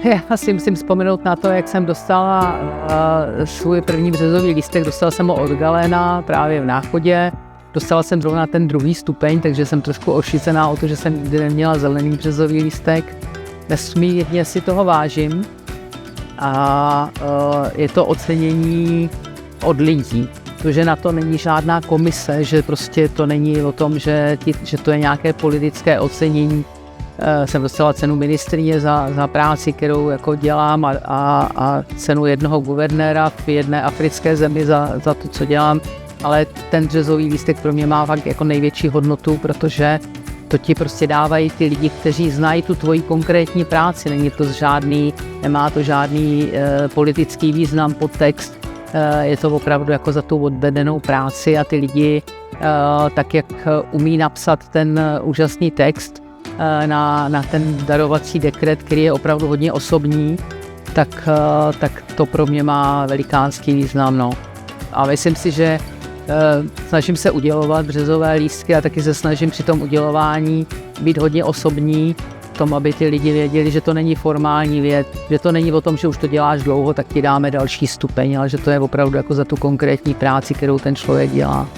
Já si musím vzpomenout na to, jak jsem dostala svůj první březový lístek. Dostala jsem ho od Galena právě v Náchodě. Dostala jsem zrovna ten druhý stupeň, takže jsem trošku ošicená o to, že jsem nikdy neměla zelený březový lístek. Nesmírně si toho vážím a je to ocenění od lidí. To, že na to není žádná komise, že prostě to není o tom, že to je nějaké politické ocenění. Jsem dostala cenu ministryně za práci, kterou jako dělám a cenu jednoho guvernéra v jedné africké zemi za to, co dělám. Ale ten březový lístek pro mě má fakt jako největší hodnotu, protože to ti prostě dávají ty lidi, kteří znají tu tvoji konkrétní práci. Nemá to žádný politický význam, podtext. Je to opravdu jako za tu odvedenou práci a ty lidi, tak jak umí napsat ten úžasný text na ten darovací dekret, který je opravdu hodně osobní, tak to pro mě má velikánský význam. No. A myslím si, že snažím se udělovat březové lístky a taky se snažím při tom udělování být hodně osobní, v tom, aby ty lidi věděli, že to není formální věc, že to není o tom, že už to děláš dlouho, tak ti dáme další stupeň, ale že to je opravdu jako za tu konkrétní práci, kterou ten člověk dělá.